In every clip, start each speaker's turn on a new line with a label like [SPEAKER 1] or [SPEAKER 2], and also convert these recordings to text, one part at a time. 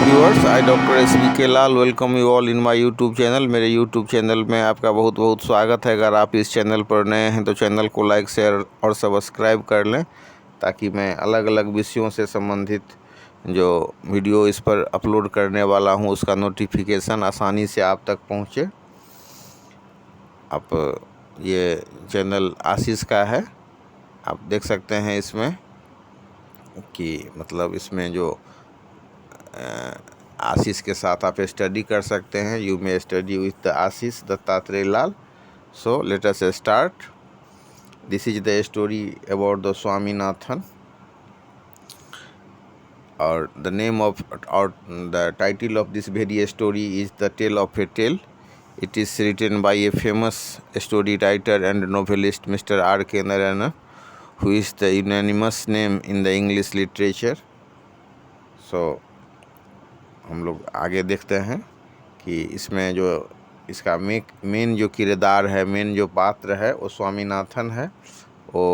[SPEAKER 1] Viewers, I doctor SBK Lal welcome you all in my YouTube channel. मेरे YouTube channel में आपका बहुत बहुत स्वागत है। अगर आप इस चैनल पर नए हैं तो चैनल को लाइक, शेयर और सब्सक्राइब कर लें, ताकि मैं अलग अलग विषयों से संबंधित जो वीडियो इस पर अपलोड करने वाला हूं उसका नोटिफिकेशन आसानी से आप तक पहुंचे। आप ये चैनल आशीष का है, आप देख सकते हैं इसमें कि मतलब इसमें जो आशीष के साथ आप स्टडी कर सकते हैं। You may study with the Ashish Dattatreya Lal. So let us start. This is the story about the Swaminathan, और द नेम ऑफ और the title of this very story is the tale of a tale. It is written by a famous story writer and novelist Mr. R.K. Narayanan, who is the unanimous name in the English literature. So हम लोग आगे देखते हैं कि इसमें जो इसका main जो किरदार है, मेन जो पात्र है वो स्वामीनाथन है। वो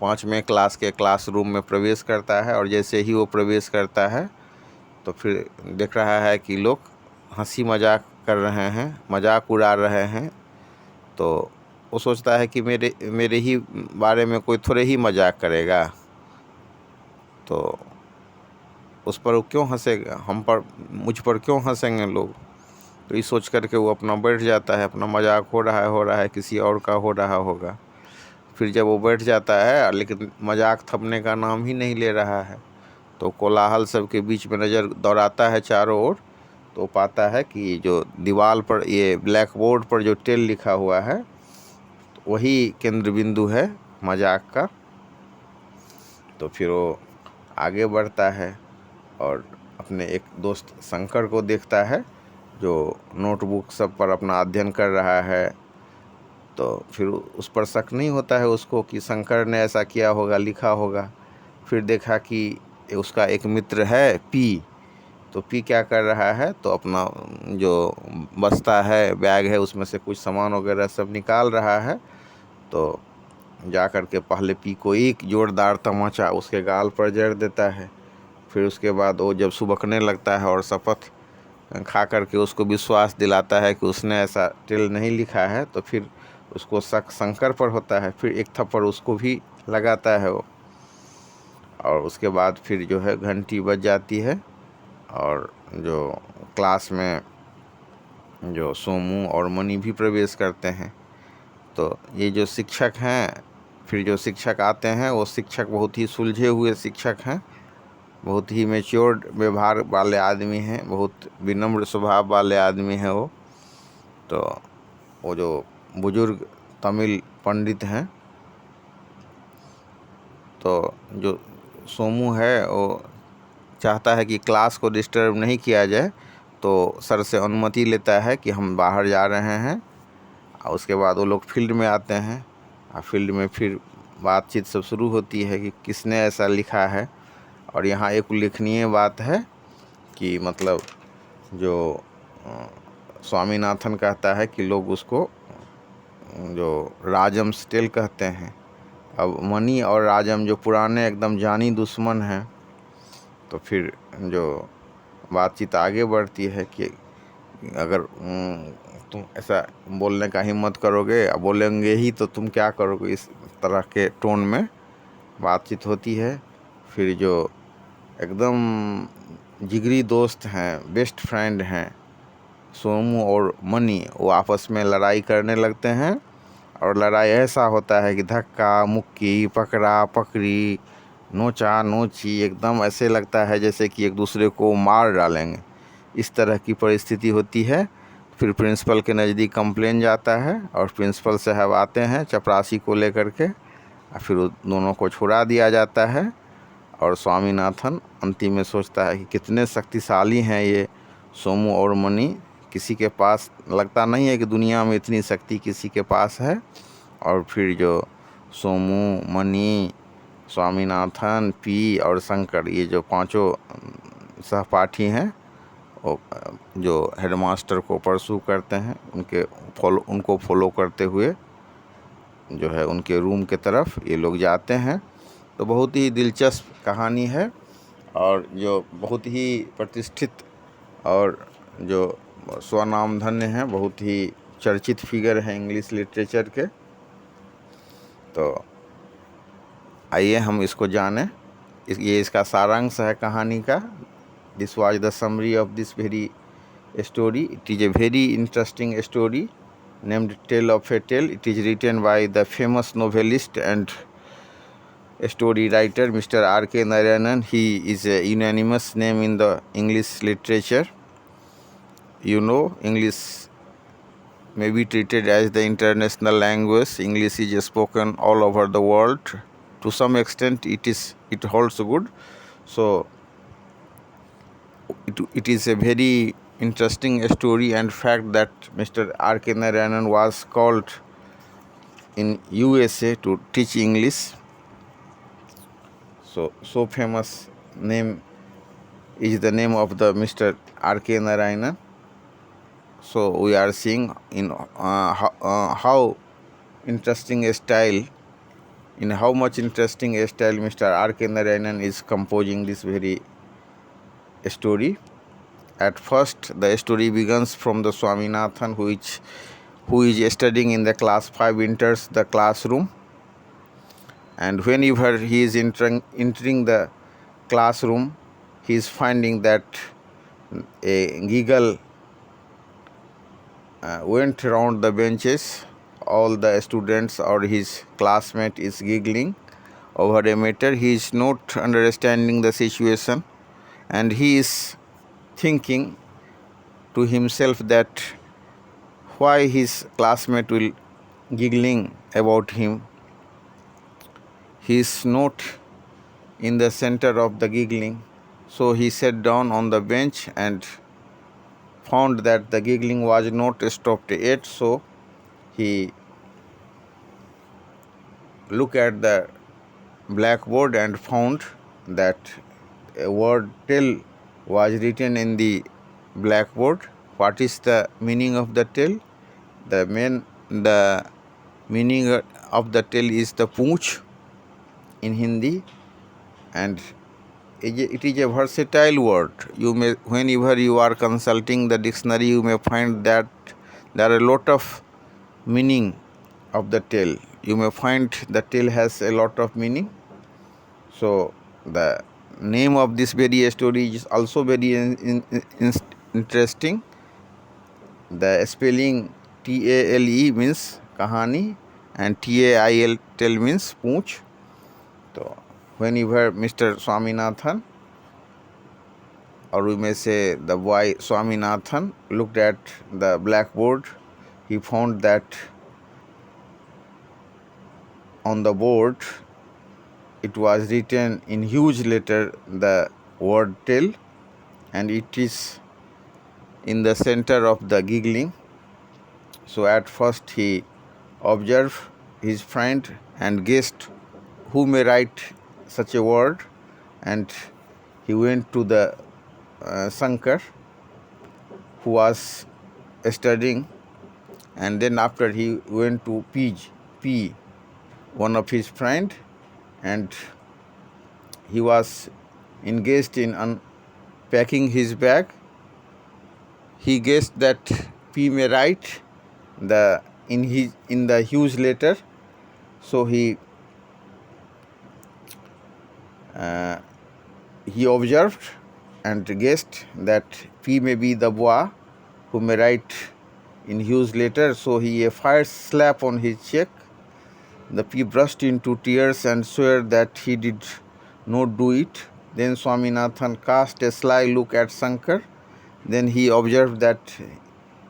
[SPEAKER 1] 5वें क्लास के क्लासरूम में प्रवेश करता है, और जैसे ही वो प्रवेश करता है तो फिर देख रहा है कि लोग हंसी मजाक कर रहे हैं, मजाक उड़ा रहे हैं। तो वो सोचता है कि मेरे ही बारे में कोई थोड़े ही मजाक करेगा, तो उस पर वो क्यों हंसेगा, मुझ पर क्यों हंसेंगे लोग। तो ये सोच करके वो अपना बैठ जाता है। अपना मजाक हो रहा है, किसी और का हो रहा होगा। फिर जब वो बैठ जाता है, लेकिन मजाक थमने का नाम ही नहीं ले रहा है, तो कोलाहल सबके बीच में नज़र दौड़ाता है चारों ओर। तो पाता है कि जो दीवार पर, ये ब्लैक बोर्ड पर जो टेल लिखा हुआ है, तो वही केंद्र बिंदु है मजाक का। तो फिर वो आगे बढ़ता है और अपने एक दोस्त शंकर को देखता है, जो नोटबुक सब पर अपना अध्ययन कर रहा है। तो फिर उस पर शक नहीं होता है उसको कि शंकर ने ऐसा किया होगा, लिखा होगा। फिर देखा कि उसका एक मित्र है पी, तो पी क्या कर रहा है, तो अपना जो बस्ता है, बैग है, उसमें से कुछ सामान वगैरह सब निकाल रहा है। तो जा कर के पहले पी को एक जोरदार तमाचा उसके गाल पर जड़ देता है। फिर उसके बाद वो जब सुबकने लगता है और शपथ खा करके उसको विश्वास दिलाता है कि उसने ऐसा टेल नहीं लिखा है, तो फिर उसको शक शंकर पर होता है। फिर एक थप्पड़ उसको भी लगाता है वो, और उसके बाद फिर जो है घंटी बज जाती है, और जो क्लास में जो सोमू और मनी भी प्रवेश करते हैं। तो ये जो शिक्षक हैं, फिर जो शिक्षक आते हैं, वो शिक्षक बहुत ही सुलझे हुए शिक्षक हैं, बहुत ही मैच्योर्ड व्यवहार वाले आदमी हैं, बहुत विनम्र स्वभाव वाले आदमी हैं वो। तो वो जो बुजुर्ग तमिल पंडित हैं, तो जो सोमू है वो चाहता है कि क्लास को डिस्टर्ब नहीं किया जाए, तो सर से अनुमति लेता है कि हम बाहर जा रहे हैं। और उसके बाद वो लोग फील्ड में आते हैं, और फील्ड में फिर बातचीत सब शुरू होती है कि किसने ऐसा लिखा है। और यहाँ एक उल्लेखनीय बात है कि मतलब जो स्वामीनाथन कहता है कि लोग उसको जो राजम स्टेल कहते हैं। अब मनी और राजम जो पुराने एकदम जानी दुश्मन हैं। तो फिर जो बातचीत आगे बढ़ती है कि अगर तुम ऐसा बोलने का हिम्मत करोगे, बोलेंगे ही तो तुम क्या करोगे, इस तरह के टोन में बातचीत होती है। फिर जो एकदम जिगरी दोस्त हैं, बेस्ट फ्रेंड हैं, सोमू और मनी, वो आपस में लड़ाई करने लगते हैं। और लड़ाई ऐसा होता है कि धक्का मुक्की, पकड़ा पकड़ी, नोचा नोची, एकदम ऐसे लगता है जैसे कि एक दूसरे को मार डालेंगे, इस तरह की परिस्थिति होती है। फिर प्रिंसिपल के नज़दीक कंप्लेन जाता है, और प्रिंसिपल साहब आते हैं चपरासी को लेकर के, और फिर दोनों को छुड़ा दिया जाता है। और स्वामीनाथन अंतिम में सोचता है कि कितने शक्तिशाली हैं ये सोमू और मनी, किसी के पास लगता नहीं है कि दुनिया में इतनी शक्ति किसी के पास है। और फिर जो सोमू, मनी, स्वामीनाथन, पी और शंकर, ये जो पांचों सहपाठी हैं, वो जो हेडमास्टर को परसू करते हैं, उनको फॉलो करते हुए जो है उनके रूम के तरफ ये लोग जाते हैं। तो बहुत ही दिलचस्प कहानी है, और जो बहुत ही प्रतिष्ठित और जो स्वनाम धन्य हैं, बहुत ही चर्चित फिगर हैं इंग्लिश लिटरेचर के। तो आइए हम इसको जानें। ये इसका सारांश है कहानी का। This was the summary of this very story. It is a very interesting story named Tale of a Tale. It is written by the famous novelist and story writer Mr. R.K. Narayanan. He is a unanimous name in the English literature. You know, English may be treated as the international language. English is spoken all over the world. To some extent, it holds good. So it is a very interesting story and fact that Mr. R.K. Narayanan was called in USA to teach English. So famous name is the name of the Mr. R.K. Narayanan. So we are seeing in how interesting a style, in how much interesting a style Mr. R.K. Narayanan is composing this very story. At first, the story begins from the Swaminathan, who is studying in the class 5, enters the classroom, and whenever he is entering the classroom, he is finding that a giggle went around the benches. All the students or his classmate is giggling over a matter. He is not understanding the situation, and he is thinking to himself that why his classmate will giggling about him. He is not in the center of the giggling. So he sat down on the bench and found that the giggling was not stopped yet. So he looked at the blackboard and found that a word tell was written in the blackboard. What is the meaning of the tell? The meaning of the tell is the pooch in Hindi, and it is a versatile word. You may, whenever you are consulting the dictionary, you may find that there are a lot of meaning of the tale. You may find the tale has a lot of meaning. So the name of this very story is also very interesting. The spelling TALE means kahani and TAIL tell means pooch. So whenever Mr. Swaminathan, or we may say the boy Swaminathan, looked at the blackboard, he found that on the board it was written in huge letter the word tell, and it is in the center of the giggling. So at first he observed his friend and guessed who may write such a word, and he went to the Shankar, who was studying, and then after he went to P, one of his friend, and he was engaged in unpacking his bag. He guessed that P may write in the huge letter, so he observed and guessed that P may be the boy who may write in huge letter. So he a fire slap on his cheek. The P burst into tears and swore that he did not do it. Then Swaminathan cast a sly look at Shankar. Then he observed that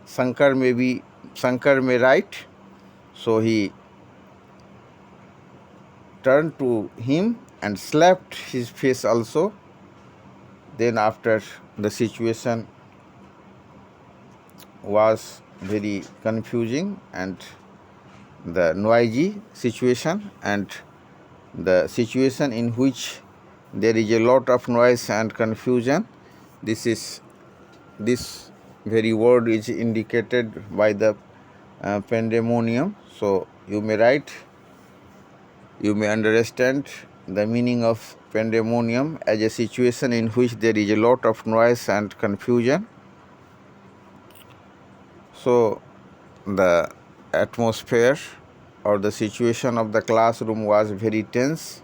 [SPEAKER 1] Shankar may write. So he turned to him and slapped his face also. Then after, the situation was very confusing and the noisy situation, and the situation in which there is a lot of noise and confusion. This very word is indicated by the pandemonium. So you may understand the meaning of pandemonium as a situation in which there is a lot of noise and confusion. So the atmosphere or the situation of the classroom was very tense.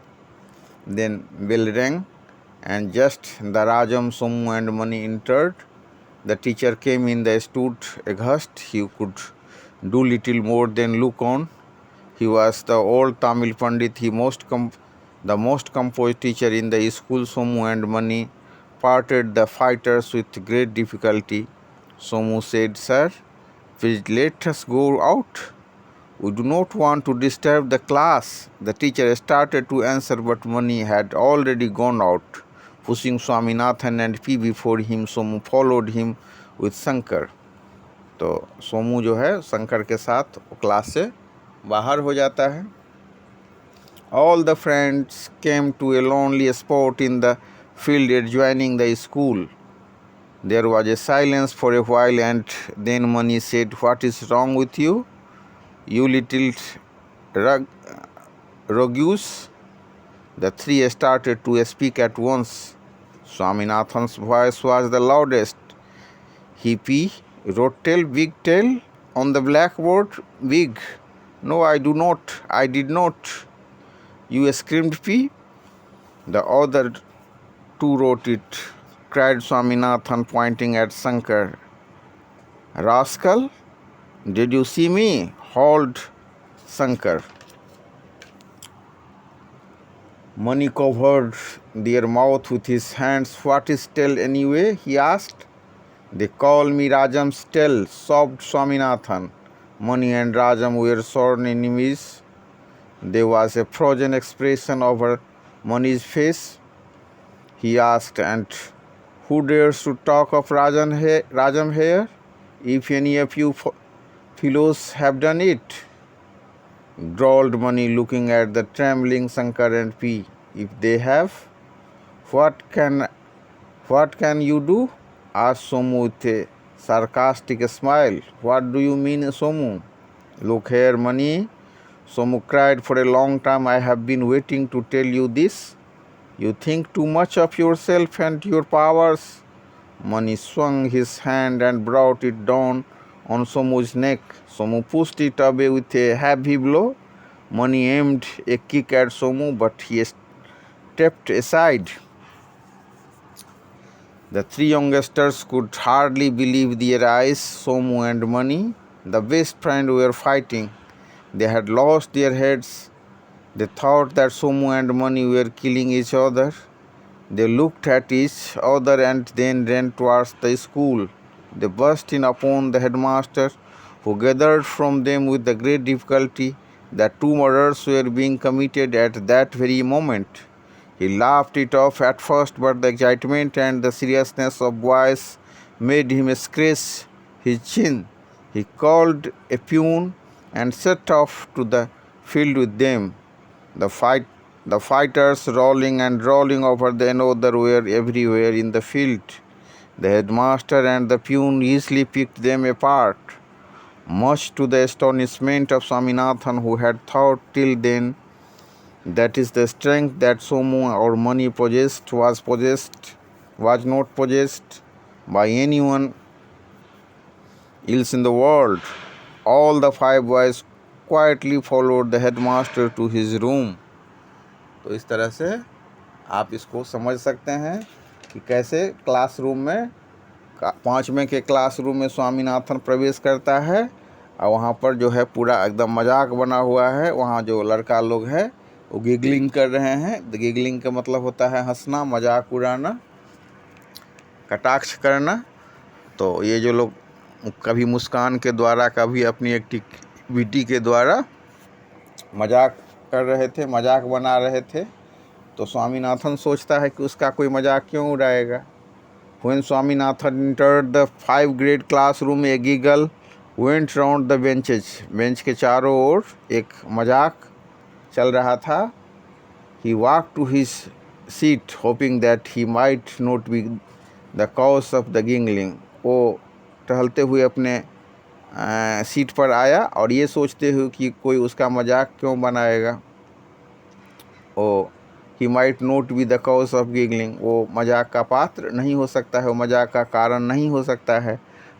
[SPEAKER 1] Then bell rang, and just the Rajam, Somu and Mani entered. The teacher came in. They stood aghast. He could do little more than look on. He was the old Tamil Pandit. The most composed teacher in the school. Somu and Mani parted the fighters with great difficulty. Somu said, "Sir, please let us go out. We do not want to disturb the class." The teacher started to answer, but Mani had already gone out. Pushing Swaminathan and P before him, Somu followed him with Shankar. तो सोमू जो है शंकर के साथ class से बाहर हो जाता है. All the friends came to a lonely spot in the field adjoining the school. There was a silence for a while, and then Mani said, "What is wrong with you, you little rogues?" The three started to speak at once. Swaminathan's voice was the loudest. "He wrote tail, big tail, on the blackboard, big." "No, I did not. You screamed P." "The other two wrote it," cried Swaminathan, pointing at Shankar. "Rascal, did you see me?" howled Shankar. Mani covered their mouth with his hands. "What is tail anyway?" he asked. "They call me Rajam's tail," sobbed Swaminathan. Mani and Rajam were sworn enemies. There was a frozen expression over Mani's face. He asked, "And who dares to talk of Rajam here? If any of you fellows have done it," drawled Mani, looking at the trembling Shankar and P. "If they have, what can you do?" asked Somu with a sarcastic smile. "What do you mean, Somu?" "Look here, Mani," Somu cried. "For a long time I have been waiting to tell you this. You think too much of yourself and your powers." Mani swung his hand and brought it down on Somu's neck. Somu pushed it away with a heavy blow. Mani aimed a kick at Somu, but he stepped aside. The three youngsters could hardly believe their eyes. Somu and Mani, the best friends, were fighting. They had lost their heads. They thought that Somu and Mani were killing each other. They looked at each other and then ran towards the school. They burst in upon the headmaster, who gathered from them with the great difficulty that two murders were being committed at that very moment. He laughed it off at first, but the excitement and the seriousness of voice made him scratch his chin. He called a peon and set off to the field with them. The fighters, rolling and rolling over another, were everywhere in the field. The headmaster and the peon easily picked them apart, much to the astonishment of Swaminathan, who had thought till then that is the strength that Somu or Mani possessed was not possessed by anyone else in the world. All the five boys quietly followed the headmaster to his room. तो इस तरह से आप इसको समझ सकते हैं कि कैसे क्लासरूम में 5वें के क्लासरूम में स्वामीनाथन प्रवेश करता है और वहाँ पर जो है पूरा एकदम मजाक बना हुआ है. वहाँ जो लड़का लोग हैं वो गिगलिंग कर रहे हैं. गिगलिंग का मतलब होता है हंसना, मजाक उड़ाना, कटाक्ष करना. तो ये जो लोग कभी मुस्कान के द्वारा, कभी अपनी एक्टिविटी के द्वारा मजाक कर रहे थे, मजाक बना रहे थे. तो स्वामीनाथन सोचता है कि उसका कोई मजाक क्यों उड़ाएगा. When Swaminathan entered the 5th grade classroom, a giggle went round the benches. Bench के चारों ओर एक मजाक चल रहा था. He walked to his seat, hoping that he might not be the cause of the giggling. वो टहलते हुए अपने सीट पर आया और ये सोचते हुए कि कोई उसका मजाक क्यों बनाएगा. he might not be the cause of giggling. वो मजाक का पात्र नहीं हो सकता है, वो मजाक का कारण नहीं हो सकता है.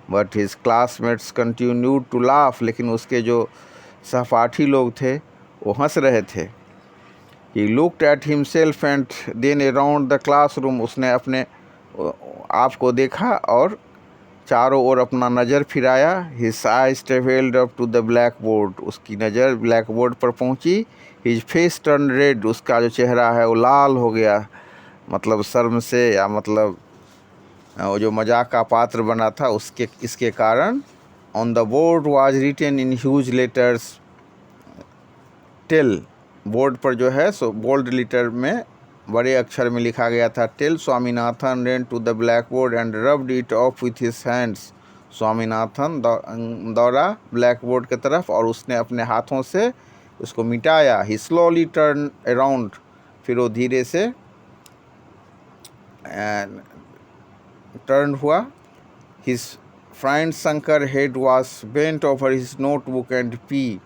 [SPEAKER 1] But his classmates continued to laugh, लेकिन उसके जो सहपाठी लोग थे वो हंस रहे थे। He looked at himself and then around the classroom, उसने अपने आप को देखा और चारों ओर अपना नज़र फिराया। His eyes travelled up to the black board, उसकी नज़र ब्लैक बोर्ड पर पहुंची। हिज फेस टर्न रेड, उसका जो चेहरा है वो लाल हो गया, मतलब शर्म से, या मतलब वो जो मजाक का पात्र बना था इसके कारण। On the board was written in huge letters tale, board पर जो है सो बोल्ड लेटर में बड़े अक्षर में लिखा गया था tale. Swaminathan ran to the blackboard and rubbed it off with his hands, Swaminathan दौड़ा ब्लैक बोर्ड की तरफ और उसने अपने हाथों से उसको मिटाया। ही स्लोली टर्न अराउंड, फिर वो धीरे से टर्न हुआ। His friend Shankar head was bent over his notebook and P,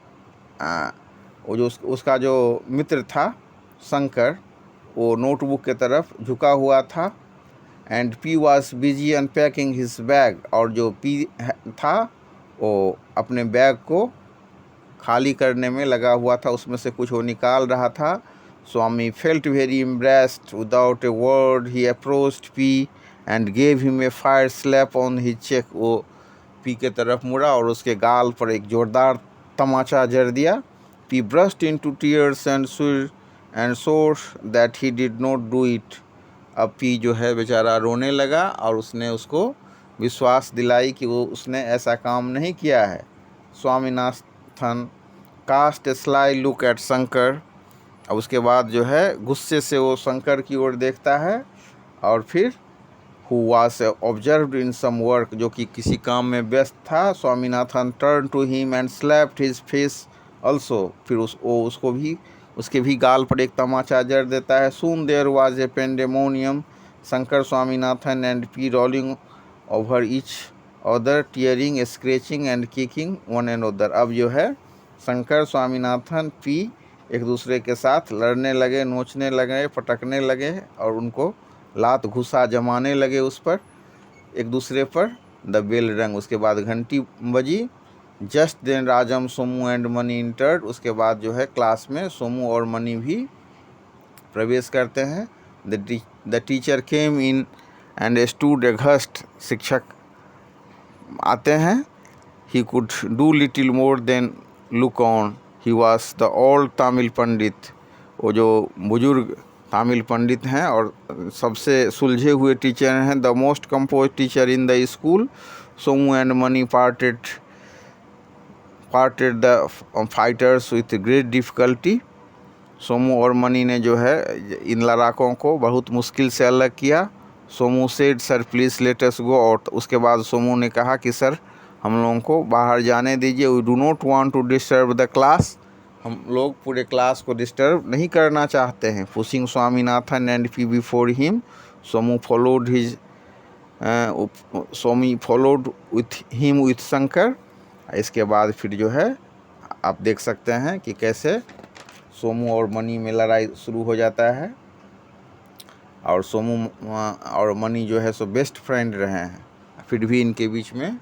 [SPEAKER 1] वो जो उसका जो मित्र था शंकर, वो नोटबुक की तरफ झुका हुआ था। And P was busy unpacking his bag, और जो पी था वो अपने बैग को खाली करने में लगा हुआ था, उसमें से कुछ वो निकाल रहा था। Swami felt very embarrassed, without a word he approached Pea and gave him a fire slap on his cheek, वो पी के तरफ मुड़ा और उसके गाल पर एक जोरदार तमाचा जड़ दिया। P burst into tears and swore that he did not do it, अब पी जो है बेचारा रोने लगा और उसने उसको विश्वास दिलाई कि वो उसने ऐसा काम नहीं किया है। Swaminathan cast a sly look at Shankar, अब उसके बाद जो है गुस्से से वो शंकर की ओर देखता है। और फिर who was observed in some work, जो कि किसी काम में व्यस्त था। Swaminathan turned to him and slapped his face also, फिर उसको भी उसके भी गाल पर एक तमाचा जड़ देता है। Soon there was a pandemonium, Shankar, Swaminathan and P rolling over each other, tearing, scratching and kicking one another, अब जो है शंकर, स्वामीनाथन, P एक दूसरे के साथ लड़ने लगे, नोचने लगे, पटकने लगे और उनको लात घुसा जमाने लगे उस पर, एक दूसरे पर। द बेल रंग, उसके बाद घंटी बजी। Just then Rajam, Somu and Mani entered, उसके बाद जो है क्लास में सोमू और मनी भी प्रवेश करते हैं। The teacher came in and stood aghast, शिक्षक आते हैं। He could do little more than look on, he was the old Tamil pandit, वो जो बुजुर्ग तमिल पंडित हैं और सबसे सुलझे हुए टीचर हैं। The most compose teacher in the school. Somu and money parted the fighters with great difficulty, Somu और मनी ने जो है इन लड़ाकों को बहुत मुश्किल से अलग किया। Somu said sir please let us go out, उसके बाद सोमू ने कहा कि सर हम लोगों को बाहर जाने दीजिए। We do not want to disturb the class, हम लोग पूरे क्लास को डिस्टर्ब नहीं करना चाहते हैं। Pushing Swaminathan and P before him, Somu followed with him with Shankar. इसके बाद फिर जो है आप देख सकते हैं कि कैसे सोमू और मनी में लड़ाई शुरू हो जाता है, और सोमू और मनी जो है सो बेस्ट फ्रेंड रहे हैं, फिर भी इनके बीच में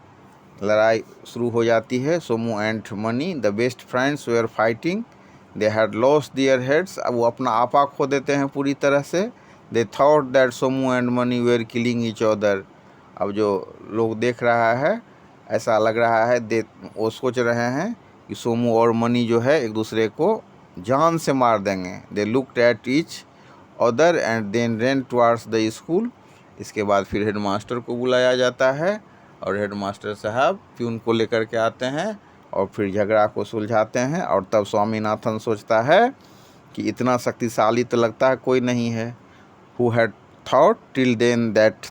[SPEAKER 1] लड़ाई शुरू हो जाती है। Somu and money the best friends where fighting, they had lost their heads, अब वो अपना आपा खो देते हैं पूरी तरह से। They thought that Somu and Mani were killing each other, अब जो लोग देख रहा है ऐसा लग रहा है, वो सोच रहे हैं कि सोमू और मनी जो है एक दूसरे को जान से मार देंगे। They looked at each other and then ran towards the school, इसके बाद फिर हेड मास्टर को बुलाया जाता है और हेड मास्टर साहब प्यून को लेकर के आते हैं और फिर झगड़ा को सुलझाते हैं। और तब स्वामीनाथन सोचता है कि इतना शक्तिशाली तो लगता है कोई नहीं है। Who had thought till then that